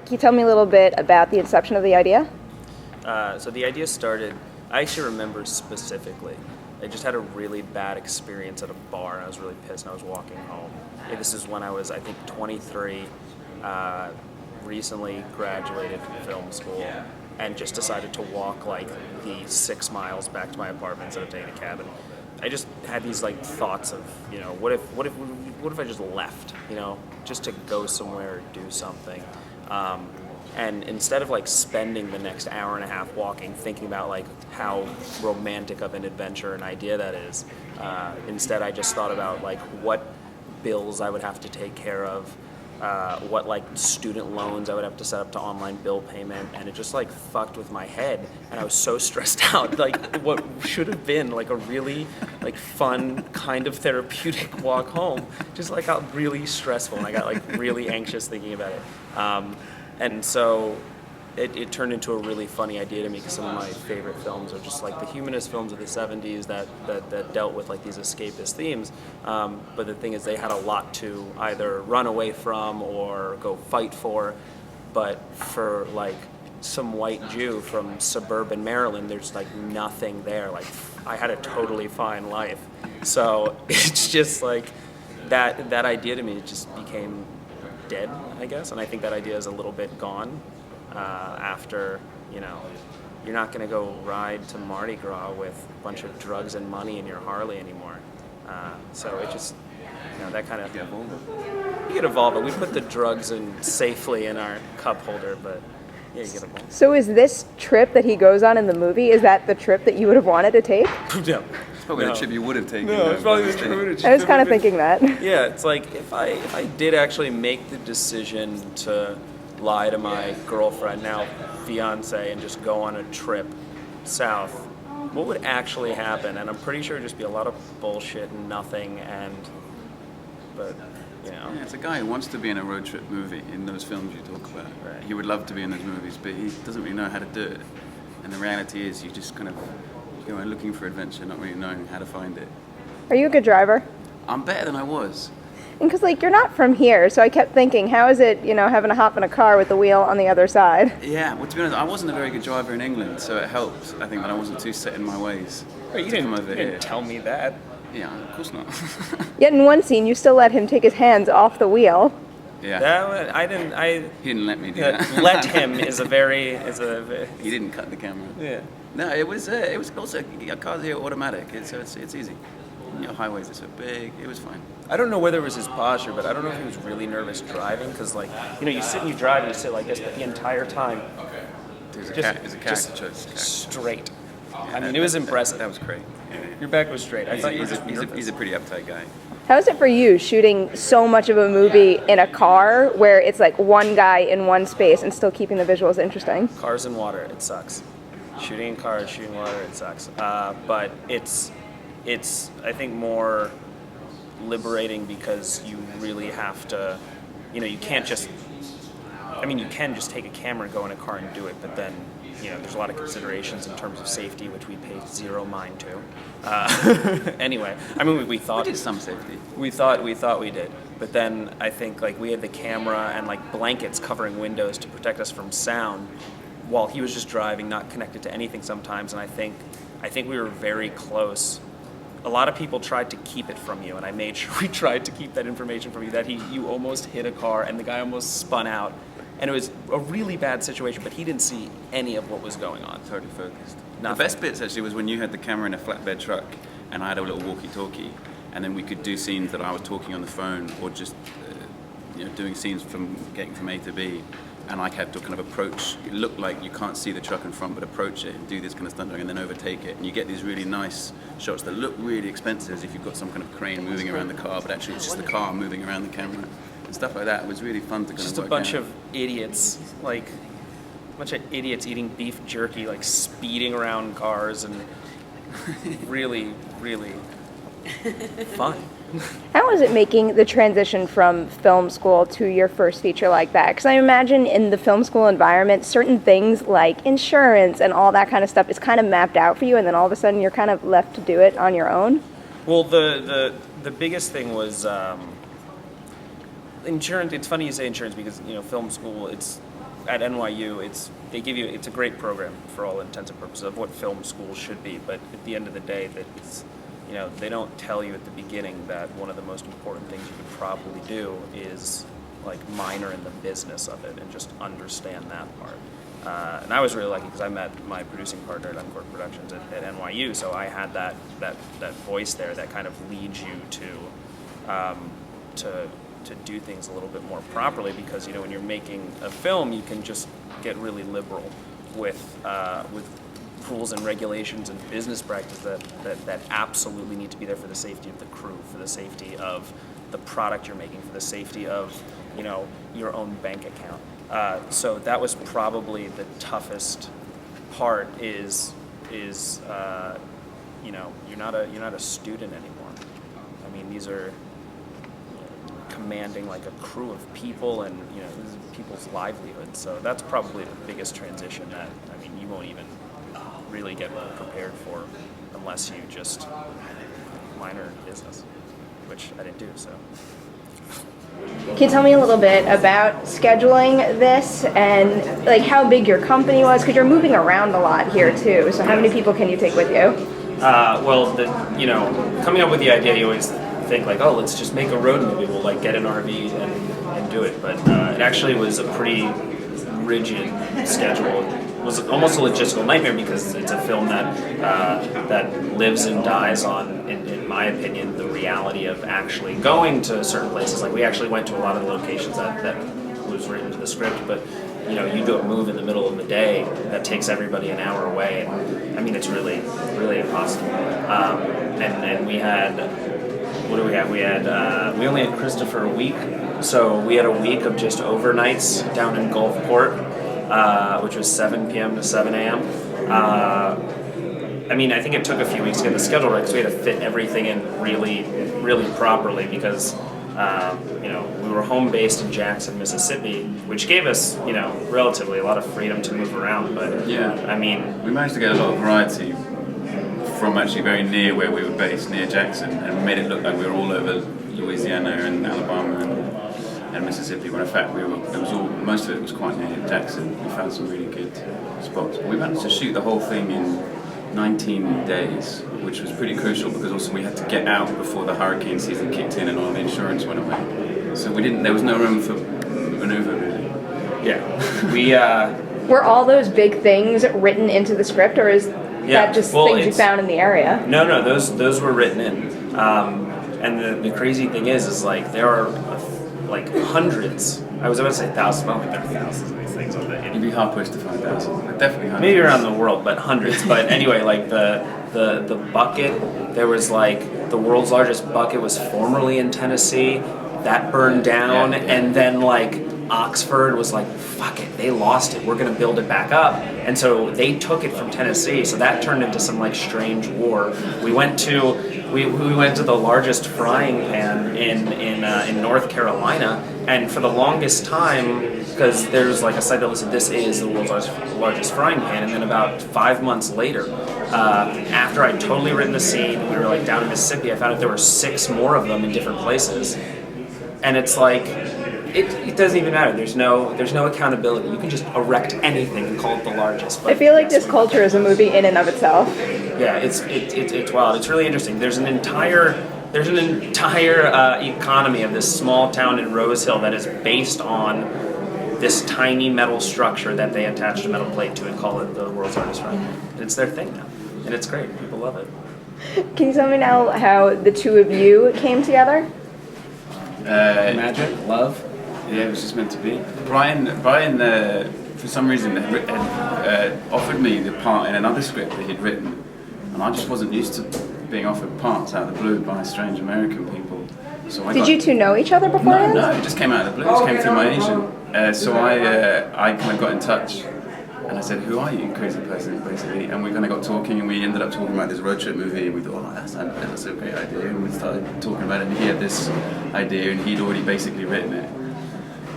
Can you tell me a little bit about the inception of the idea? So the idea started, I actually remember specifically. I just had a really bad experience at a bar, and I was really pissed, and I was walking home. This is when I was, I think, 23, recently graduated from film school, and just decided to walk like the 6 miles back to my apartment instead of taking a cab. And I just had these like thoughts of, you know, what if I just left, you know, just to go somewhere or do something. And instead of like spending the next hour and a half walking, thinking about like how romantic of an adventure and idea that is, instead I just thought about like what bills I would have to take care of, what like student loans I would have to set up to online bill payment, and it just like fucked with my head, and I was so stressed out. Like what should have been like a really like fun kind of therapeutic walk home just like got really stressful, and I got like really anxious thinking about it. And so it turned into a really funny idea to me, because some of my favorite films are just like the humanist films of the 70s that dealt with like these escapist themes. But the thing is, they had a lot to either run away from or go fight for. But for like some white Jew from suburban Maryland, there's like nothing there. Like I had a totally fine life. So it's just like that idea to me just became dead, I guess, and I think that idea is a little bit gone after, you know, you're not going to go ride to Mardi Gras with a bunch of drugs and money in your Harley anymore. So it just, you know, that kind of, you get evolve it. We put the drugs in safely in our cup holder, but yeah, you get evolve. So is this trip that he goes on in the movie, is that the trip that you would have wanted to take? No. Probably the trip you would have taken. No, it's probably the trip we would have taken. I was kind of thinking that. Yeah, it's like if I did actually make the decision to lie to my girlfriend, now fiance, and just go on a trip south, what would actually happen? And I'm pretty sure it'd just be a lot of bullshit and nothing, but, you know. Yeah, it's a guy who wants to be in a road trip movie, in those films you talk about. Right. He would love to be in those movies, but he doesn't really know how to do it. And the reality is, you just kind of go looking for adventure, not really knowing how to find it. Are you a good driver? I'm better than I was. And because, like, you're not from here, so I kept thinking, how is it, you know, having to hop in a car with the wheel on the other side? Yeah, well, to be honest, I wasn't a very good driver in England, so it helped, I think, that I wasn't too set in my ways. Well, you didn't tell me that. Yeah, of course not. Yet in one scene, you still let him take his hands off the wheel. Yeah. He didn't let me do that. Let him is a very. He didn't cut the camera. Yeah. No, it was also, cars here are automatic, so it's easy. You know, highways are so big, it was fine. I don't know whether it was his posture, but I don't know if he was really nervous driving, because, like, you know, you sit and you drive and you sit like this, but the entire time, There's a character just choice. straight. I mean, it was impressive. That was great. Yeah. Your back was straight. I thought you were just He's a pretty uptight guy. How is it for you shooting so much of a movie in a car where it's like one guy in one space and still keeping the visuals interesting? Cars and water, it sucks. Shooting in cars, shooting water, it sucks. But it's I think more liberating, because you really have to, you know, you can't just, I mean, you can just take a camera and go in a car and do it, but then, you know, there's a lot of considerations in terms of safety, which we paid zero mind to. Anyway, I mean, we thought We did some safety. We thought we did, but then I think like we had the camera and like blankets covering windows to protect us from sound, while he was just driving, not connected to anything sometimes. And I think we were very close. A lot of people tried to keep it from you, and I made sure we tried to keep that information from you. That you almost hit a car and the guy almost spun out. And it was a really bad situation, but he didn't see any of what was going on. Totally focused. Nothing. The best bits actually was when you had the camera in a flatbed truck and I had a little walkie-talkie, and then we could do scenes that I was talking on the phone, or just doing scenes from getting from A to B, and I had to kind of approach. It looked like you can't see the truck in front, but approach it and do this kind of stunt, and then overtake it, and you get these really nice shots that look really expensive, as if you've got some kind of crane moving around the car, but actually it's just the car moving around the camera. And stuff like that. It was really fun to kind Just of a work bunch out. of idiots, like a bunch of idiots eating beef jerky, like speeding around cars, and really, really fun. How was it making the transition from film school to your first feature like that? Because I imagine in the film school environment, certain things like insurance and all that kind of stuff is kind of mapped out for you, and then all of a sudden you're kind of left to do it on your own. Well, the biggest thing was insurance. It's funny you say insurance, because film school. at NYU, it's a great program for all intents and purposes of what film school should be. But at the end of the day, that it's, they don't tell you at the beginning that one of the most important things you could probably do is like minor in the business of it and just understand that part. And I was really lucky because I met my producing partner at Uncork Productions at NYU, so I had that voice there that kind of leads you to do things a little bit more properly, because when you're making a film, you can just get really liberal with rules and regulations and business practice that absolutely need to be there for the safety of the crew, for the safety of the product you're making, for the safety of your own bank account. So that was probably the toughest part. Is you're not a student anymore. I mean, these are commanding like a crew of people, and this is people's livelihood. So that's probably the biggest transition that you won't even really get prepared for unless you just minor business, which I didn't do. So. Can you tell me a little bit about scheduling this and like how big your company was? Because you're moving around a lot here too. So how many people can you take with you? Coming up with the idea, you always think like, oh, let's just make a road movie. We'll like get an RV and do it. But it actually was a pretty rigid schedule. It was almost a logistical nightmare because it's a film that lives and dies on, in my opinion, the reality of actually going to certain places. Like we actually went to a lot of the locations that was written to the script, but you do a move in the middle of the day that takes everybody an hour away, and it's really, really impossible. And we had, what do we have? We only had Christopher a week, so we had a week of just overnights down in Gulfport, which was 7 p.m. to 7 a.m. I think it took a few weeks to get the schedule right because we had to fit everything in really, really properly because, we were home based in Jackson, Mississippi, which gave us, relatively a lot of freedom to move around. But yeah, we managed to get a lot of variety from actually very near where we were based, near Jackson, and made it look like we were all over Louisiana and Alabama and Mississippi, when in fact most of it was quite near Jackson. We found some really good spots. But we managed to shoot the whole thing in 19 days, which was pretty crucial because also we had to get out before the hurricane season kicked in and all the insurance went away. So there was no room for maneuver really. Yeah. Were all those big things written into the script, or is that just things you found in the area? No, those were written in. And the crazy thing is like there are like hundreds. I was about to say thousands, but I don't think there are thousands of these things on the. You'd be hard pushed to find thousands. Definitely hundreds. Maybe around the world, but hundreds. But anyway, like the bucket, there was like the world's largest bucket was formerly in Tennessee. That burned down, and then like Oxford was like, fuck it, they lost it, we're gonna build it back up. And so they took it from Tennessee, so that turned into some like strange war. We went to the largest frying pan in North Carolina, and for the longest time, because there's like a site that listed this is the world's largest frying pan, and then about 5 months later, after I'd totally written the scene, we were like down in Mississippi, I found out there were 6 more of them in different places. And it's like, it doesn't even matter. There's no accountability. You can just erect anything and call it the largest. But I feel like this culture is a movie in and of itself. Yeah, it's wild. It's really interesting. There's an entire economy of this small town in Rose Hill that is based on this tiny metal structure that they attached a metal plate to and call it the world's largest frying pan. And it's their thing now, and it's great. People love it. Can you tell me now how the two of you came together? Magic, love. Yeah, it was just meant to be. Bryan, for some reason, had offered me the part in another script that he'd written, and I just wasn't used to being offered parts out of the blue by strange American people. So Did you two know each other beforehand? No, it just came out of the blue. It just came through my agent. So I kind of got in touch, and I said, "Who are you, crazy person?" basically. And we kind of got talking, and we ended up talking about this road trip movie. And we thought, "Oh, that's a great idea." And we started talking about it. And he had this idea, and he'd already basically written it.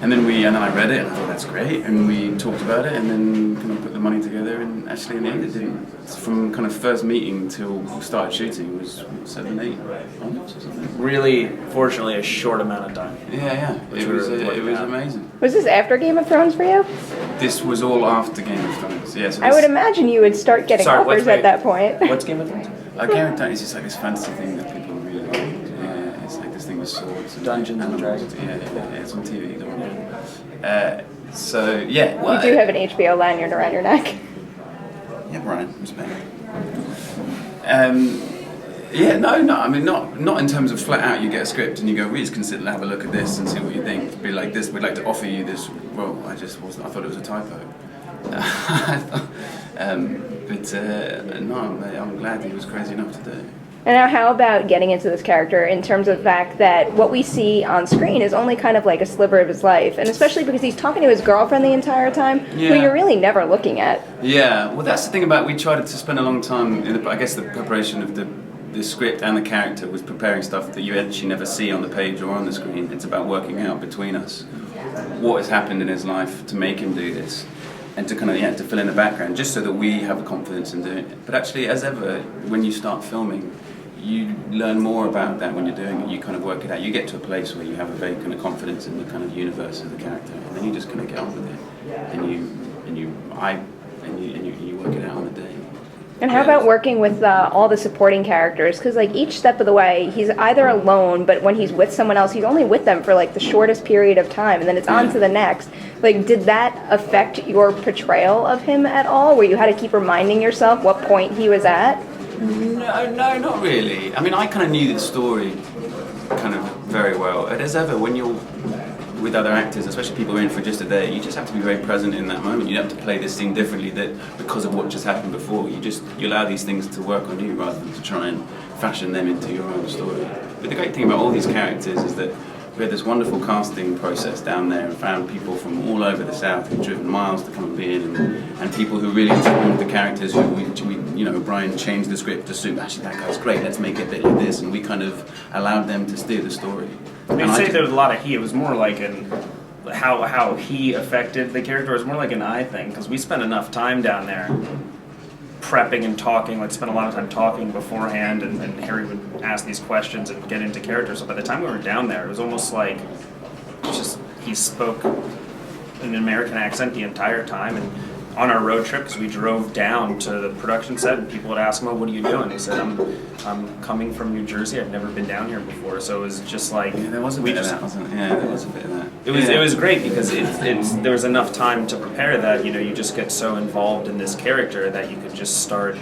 And then I read it, and I thought that's great. And we talked about it, and then kind of put the money together. And actually, in the end, it didn't. From kind of first meeting till we started shooting was 7, 8 months or something. Really, fortunately, a short amount of time. Yeah. It was amazing. Was this after Game of Thrones for you? This was all after Game of Thrones. Yeah, so I would imagine you would start getting offers at that point. What's Game of Thrones? Game of Thrones is just like this fantasy thing that people really like. Yeah, it's like this thing with swords and Dungeons and Dragons. Yeah, it's on TV. Don't worry. So yeah, well, You do have an HBO lanyard around your neck. Yeah, Bryan, respect. Yeah, no. I mean, not in terms of flat out. You get a script and you go, we just can sit and have a look at this and see what you think. Be like this. We'd like to offer you this role. I just wasn't. I thought it was a typo. No, I'm glad he was crazy enough to do it. And now how about getting into this character in terms of the fact that what we see on screen is only kind of like a sliver of his life, and especially because he's talking to his girlfriend the entire time, who you're really never looking at. Yeah, well that's the thing about, we tried to spend a long time in I guess the preparation of the script and the character was preparing stuff that you actually never see on the page or on the screen. It's about working out between us what has happened in his life to make him do this. And to kind of, to fill in the background, just so that we have the confidence in doing it. But actually, as ever, when you start filming, you learn more about that when you're doing it. You kind of work it out. You get to a place where you have a very kind of confidence in the kind of universe of the character, and then you just kind of get on with it, and you work it out on the day. And how about working with all the supporting characters? Because like each step of the way, he's either alone, but when he's with someone else, he's only with them for like the shortest period of time, and then it's on to the next. Like, did that affect your portrayal of him at all, where you had to keep reminding yourself what point he was at? No, not really. I mean, I kind of knew the story kind of very well. As ever, when you're with other actors, especially people who are in for just a day, you just have to be very present in that moment. You have to play this scene differently that because of what just happened before. You allow these things to work on you rather than to try and fashion them into your own story. But the great thing about all these characters is that we had this wonderful casting process down there and found people from all over the South who'd driven miles to come and be in, and people who really informed the characters who Bryan changed the script to suit, actually that guy's great, let's make it a bit like this, and we kind of allowed them to steer the story. I'd say there was a lot of he. It was more like how he affected the character. It was more like an I thing, because we spent enough time down there prepping and talking, like spent a lot of time talking beforehand, and Harry would ask these questions and get into character. So by the time we were down there, it was almost like he spoke in an American accent the entire time. And on our road trip, because we drove down to the production set, and people would ask him, "Oh, what are you doing?" He said, "I'm coming from New Jersey. I've never been down here before." So it was just like there was a bit of that, wasn't it? Yeah, there was a bit of that. It was great because there was enough time to prepare that. You just get so involved in this character that you could just start,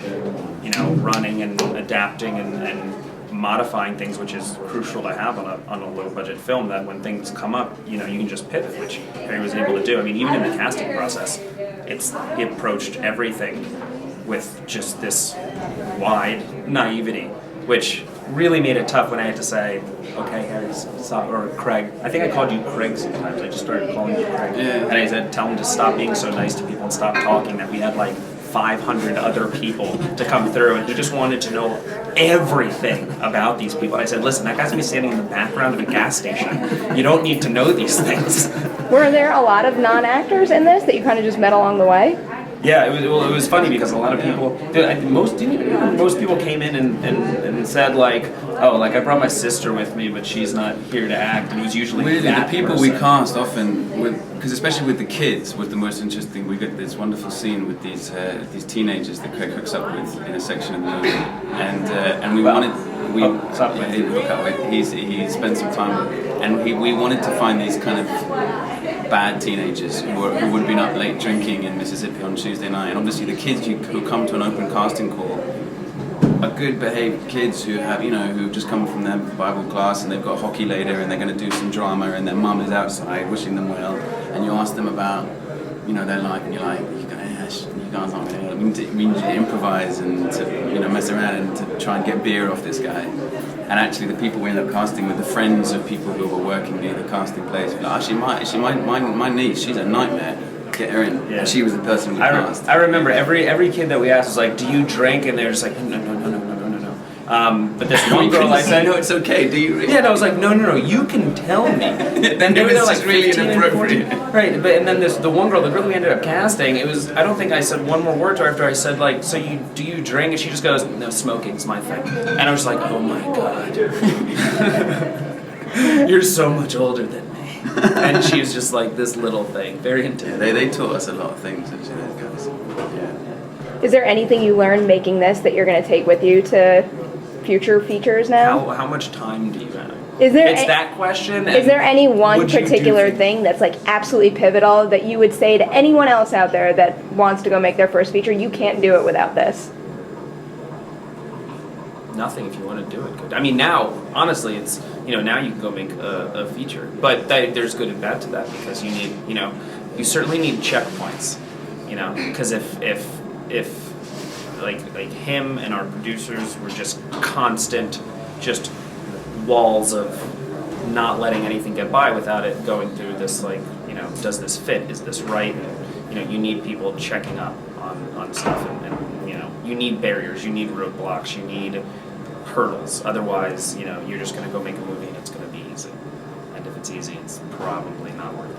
running and adapting and modifying things, which is crucial to have on a low budget film. That when things come up, you can just pivot, which Harry was able to do. I mean, even in the casting process, he approached everything with just this wide naivety, which really made it tough when I had to say, "Okay, Harry, stop," or Craig. I think I called you Craig sometimes. I just started calling you Craig, and I said, "Tell him to stop being so nice to people and stop talking." That we had like 500 other people to come through, and he just wanted to know everything about these people. I said, "Listen, that guy's gonna be standing in the background of a gas station. You don't need to know these things." Were there a lot of non-actors in this that you kind of just met along the way? Yeah, it was funny because a lot of people, most people came in and said like, "Oh, like I brought my sister with me, but she's not here to act." And it was usually really that the people person. we cast often, because especially with the kids, was the most interesting. We got this wonderful scene with these teenagers that Craig hooks up with in a section of the movie, and we wanted. He spent some time, and we wanted to find these kind of bad teenagers who would have been up late drinking in Mississippi on Tuesday night. And obviously the kids who come to an open casting call are good behaved kids who have, who've just come from their Bible class and they've got hockey later and they're going to do some drama and their mum is outside wishing them well. And you ask them about, their life and you're like, you guys aren't going to, we need to improvise and to, mess around and to try and get beer off this guy. And actually, the people we ended up casting were the friends of people who were working near the casting place. Like, my niece, she's a nightmare. Get her in. Yeah. And she was the person we cast. I remember every kid that we asked was like, "Do you drink?" And they were just like, "No." But this one girl, I said, "No, it's okay. Do you?" Yeah, and I was like, "No. You can tell me." Then it was just really inappropriate. Right, and then the one girl, the girl we ended up casting, it was. I don't think I said one more word to her after I said like, "So do you drink?" And she just goes, "No, smoking's my thing." And I was like, "Oh my god, you're so much older than me." And she was just like this little thing, very Yeah, intimidating. they taught us a lot of things, actually, those guys. Yeah. Is there anything you learned making this that you're going to take with you to future features now? How much time do you have? Is there It's a- that question. Is there any one would you do particular things- thing that's like absolutely pivotal that you would say to anyone else out there that wants to go make their first feature, you can't do it without this? Nothing if you want to do it. Good. I mean, now, honestly, it's, now you can go make a feature. But there's good and bad to that because you need, you certainly need checkpoints, because if like him and our producers were just constant, just walls of not letting anything get by without it going through this, like, does this fit? Is this right? And, you need people checking up on stuff and you need barriers, you need roadblocks, you need hurdles. Otherwise, you're just going to go make a movie and it's going to be easy. And if it's easy, it's probably not worth